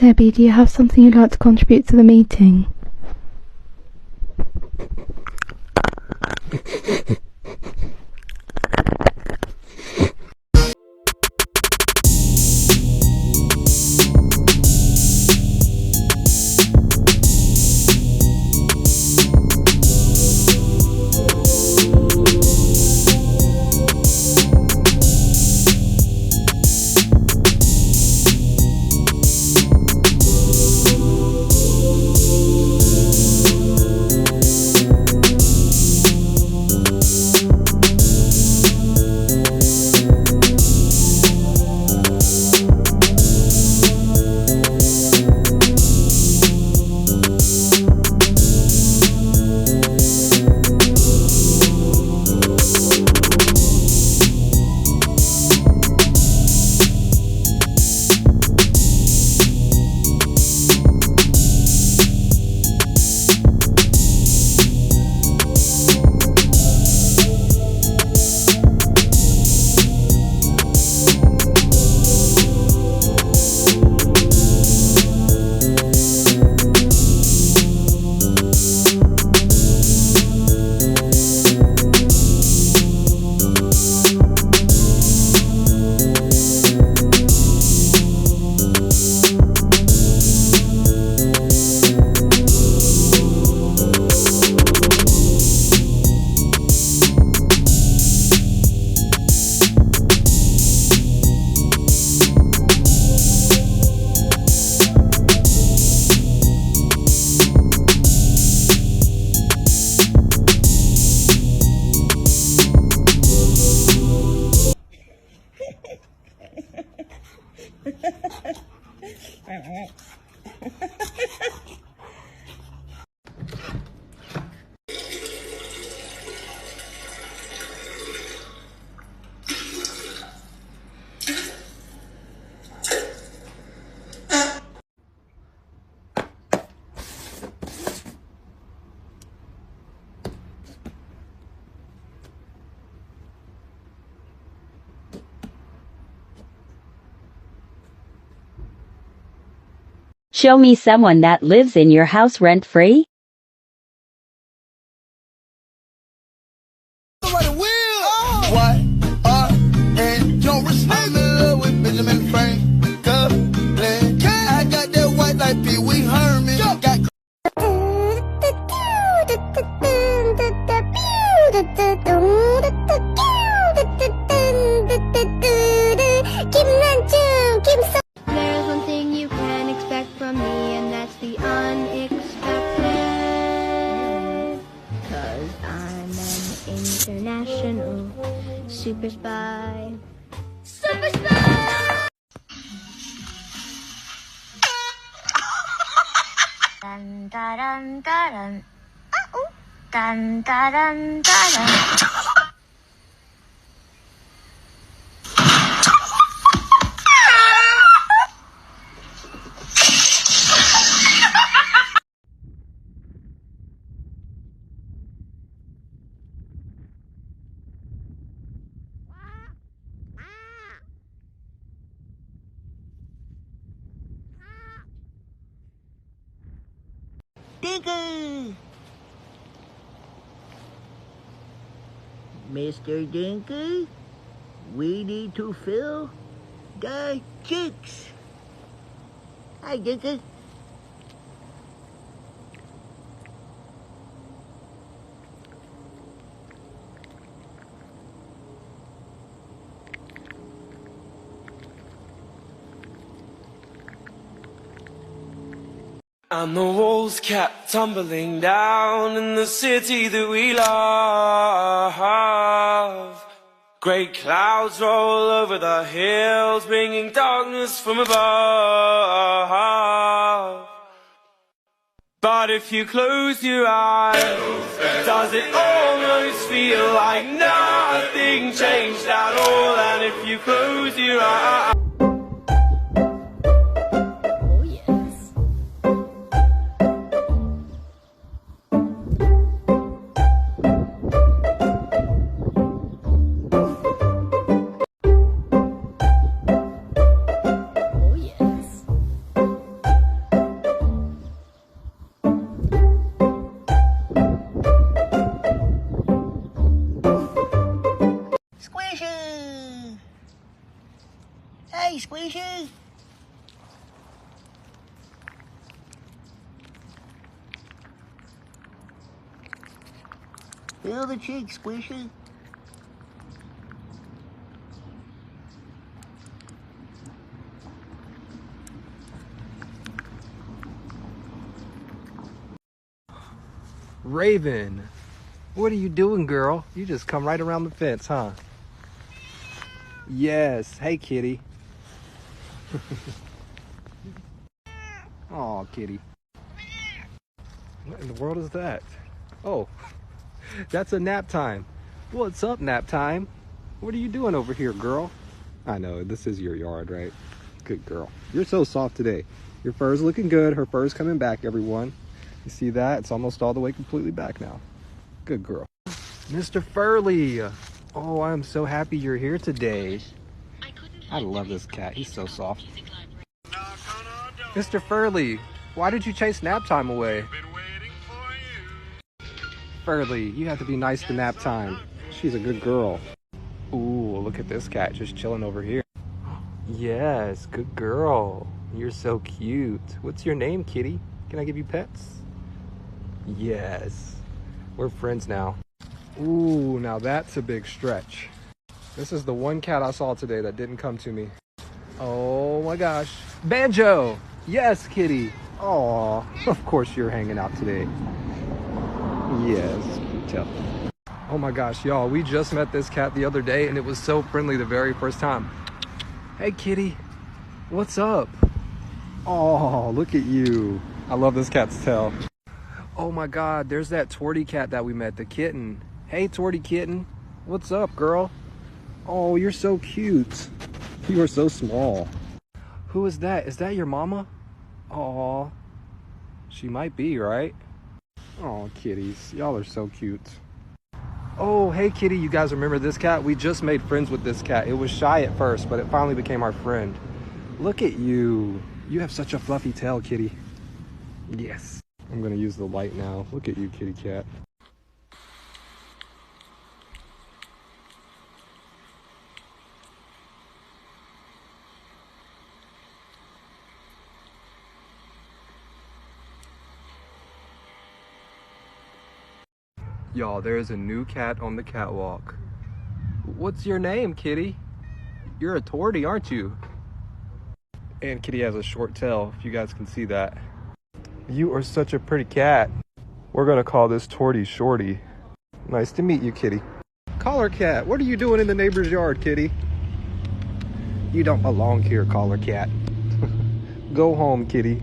Debbie, do you have something you'd like to contribute to the meeting? Show me someone that lives in your house rent-free. There's one thing you can expect from me, and that's the unexpected. 'Cause I'm an international super spy. Super spy! Dun dun dun dun. Dun dun dun dun. Dinky! Mr. Dinky, we need to fill the chicks. Hi, Dinky. And the walls kept tumbling down in the city that we love. Great clouds roll over the hills, bringing darkness from above. But if you close your eyes, does it almost feel like nothing changed at all? And if you close your eyes, Fill the cheeks, Squishy. Raven, what are you doing, girl? You just come right around the fence, huh? Yes. Hey, kitty. Aw, kitty. What in the world is that? Oh, that's a nap time. What's up, nap time? What are you doing over here, girl? I know, this is your yard, right? Good girl. You're so soft today. Your fur's looking good. Her fur's coming back, everyone. You see that? It's almost all the way completely back now. Good girl. Mr. Furley. Oh, I'm so happy you're here today. I love this cat. He's so soft. Mr. Furley, why did you chase nap time away? Furley, you have to be nice to nap time. She's a good girl. Ooh, look at this cat just chilling over here. Yes, good girl. You're so cute. What's your name, kitty? Can I give you pets? Yes. We're friends now. Ooh, now that's a big stretch. This is the one cat I saw today that didn't come to me. Oh my gosh. Banjo! Yes, kitty. Aw, of course you're hanging out today. Yes, you tell. Oh my gosh, y'all, we just met this cat the other day and it was so friendly the very first time. Hey, kitty. What's up? Oh, look at you. I love this cat's tail. Oh my God, there's that Torty cat that we met, the kitten. Hey, Torty kitten. What's up, girl? Oh, you're so cute. You are so small. Who is that? Is that your mama? Aw, she might be, right? Oh, kitties, y'all are so cute. Oh, hey, kitty, you guys remember this cat? We just made friends with this cat. It was shy at first, but it finally became our friend. Look at you. You have such a fluffy tail, kitty. Yes. I'm gonna use the light now. Look at you, kitty cat. Y'all, there's a new cat on the catwalk. What's your name, kitty? You're a tortie, aren't you? And kitty has a short tail, if you guys can see that. You are such a pretty cat. We're gonna call this Tortie Shorty. Nice to meet you, kitty. Collar cat, what are you doing in the neighbor's yard, kitty? You don't belong here, collar cat. Go home, kitty.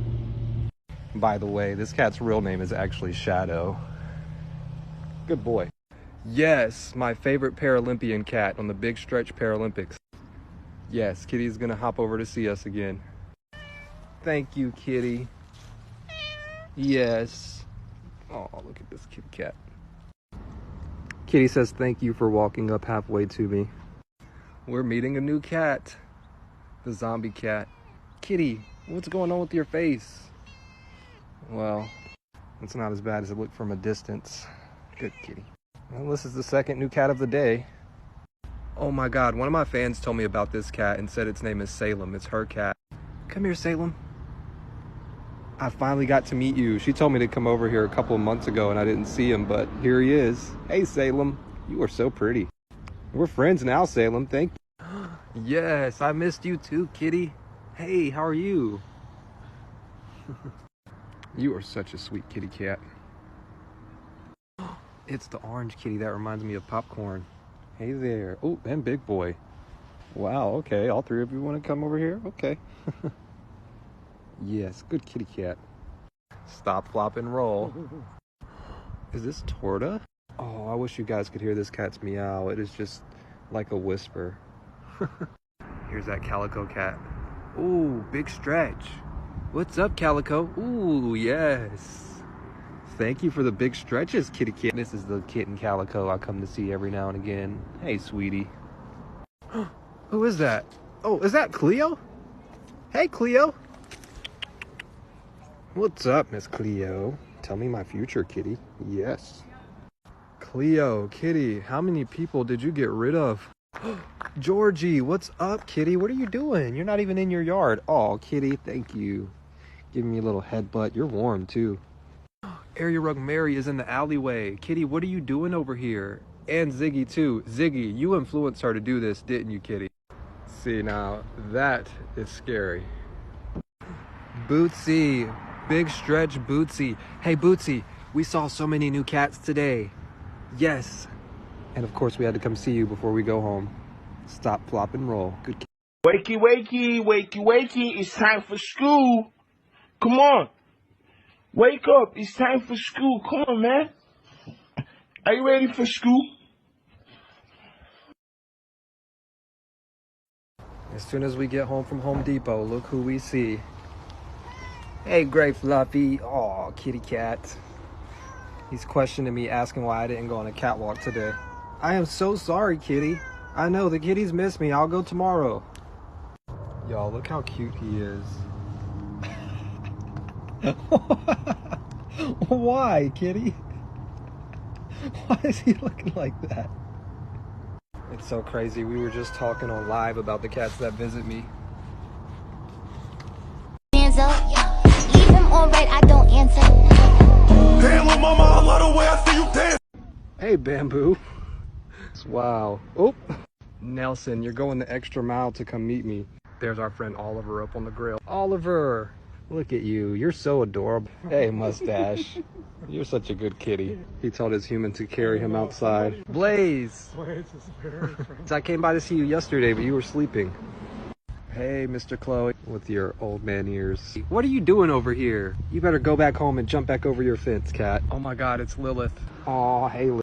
By the way, this cat's real name is actually Shadow. Good boy. Yes, my favorite Paralympian cat on the Big Stretch Paralympics. Yes, kitty's gonna hop over to see us again. Thank you, kitty. Yes. Oh, look at this kitty cat. Kitty says thank you for walking up halfway to me. We're meeting a new cat. The zombie cat. Kitty, what's going on with your face? Well, it's not as bad as it looked from a distance. Good kitty. Well, this is the second new cat of the day. Oh my God, one of my fans told me about this cat and said its name is Salem. It's her cat. Come here, Salem. I finally got to meet you. She told me to come over here a couple of months ago and I didn't see him, but here he is. Hey, Salem. You are so pretty. We're friends now, Salem. Thank you. Yes, I missed you too, kitty. Hey, how are you? You are such a sweet kitty cat. It's the orange kitty that reminds me of popcorn. Hey there. Oh, and big boy. Wow, okay. All three of you want to come over here? Okay. Yes, good kitty cat. Stop, flop, and roll. Is this Torta? Oh, I wish you guys could hear this cat's meow. It is just like a whisper. Here's that calico cat. Ooh, big stretch. What's up, Calico? Ooh, yes. Thank you for the big stretches, kitty cat. This is the kitten Calico I come to see every now and again. Hey, sweetie. Who is that? Oh, is that Cleo? Hey, Cleo. What's up, Miss Cleo? Tell me my future, kitty. Yes. Cleo, kitty, how many people did you get rid of? Georgie, what's up, kitty? What are you doing? You're not even in your yard. Oh, kitty, thank you. Giving me a little headbutt. You're warm, too. Area Rug Mary is in the alleyway. Kitty, what are you doing over here? And Ziggy too. Ziggy, you influenced her to do this, didn't you, Kitty? See, now that is scary. Bootsy, big stretch Bootsy. Hey Bootsy, we saw so many new cats today. Yes. And of course we had to come see you before we go home. Stop, flop, and roll. Good kid. Wakey, wakey, wakey, wakey, it's time for school. Come on. Wake up, it's time for school. Come on, man. Are you ready for school? As soon as we get home from Home Depot, look who we see. Hey, Gray Fluffy. Aw, kitty cat. He's questioning me, asking why I didn't go on a catwalk today. I am so sorry, kitty. I know, the kitties miss me. I'll go tomorrow. Y'all, look how cute he is. Why, kitty? Why is he looking like that? It's so crazy. We were just talking on live about the cats that visit me. Hands up, leave him on red, I don't answer. Damn, little mama, I love the way I see you dance. Hey, Bamboo. Wow. Oh, Nelson, you're going the extra mile to come meet me. There's our friend Oliver up on the grill. Oliver, look at you. You're so adorable. Hey, Mustache. You're such a good kitty. He told his human to carry him outside. Blaze! I came by to see you yesterday, but you were sleeping. Hey, Mr. Chloe, with your old man ears. What are you doing over here? You better go back home and jump back over your fence, cat. Oh my God, it's Lilith. Aw, hey, Lilith.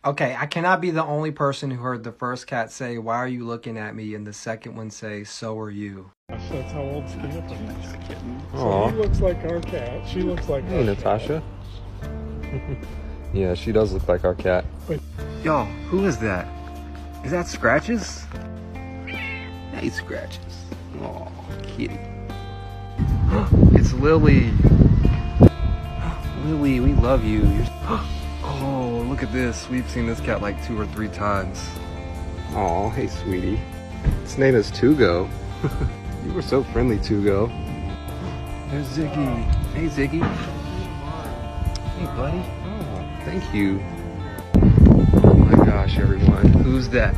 Okay, I cannot be the only person who heard the first cat say, "Why are you looking at me?" and the second one say, "So are you." That's how old Skipper is. So Aw. he looks like our cat. She looks like Hey, our Natasha. Yeah, she does look like our cat. Wait. Y'all, who is that? Is that Scratches? Hey, Scratches. Aw, kitty. It's Lily. Lily, we love you. Oh, look at this. We've seen this cat like 2 or 3 times. Aw, hey, sweetie. Its name is Tugo. You were so friendly, Tugo. There's Ziggy. Hey, Ziggy. Hey, buddy. Oh, thank you. Oh my gosh, everyone. Who's that?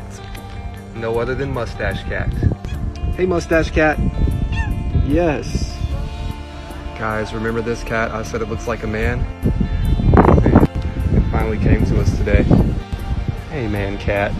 No other than Mustache Cat. Hey, Mustache Cat. Yes. Guys, remember this cat? I said it looks like a man. It finally came to us today. Hey, man cat.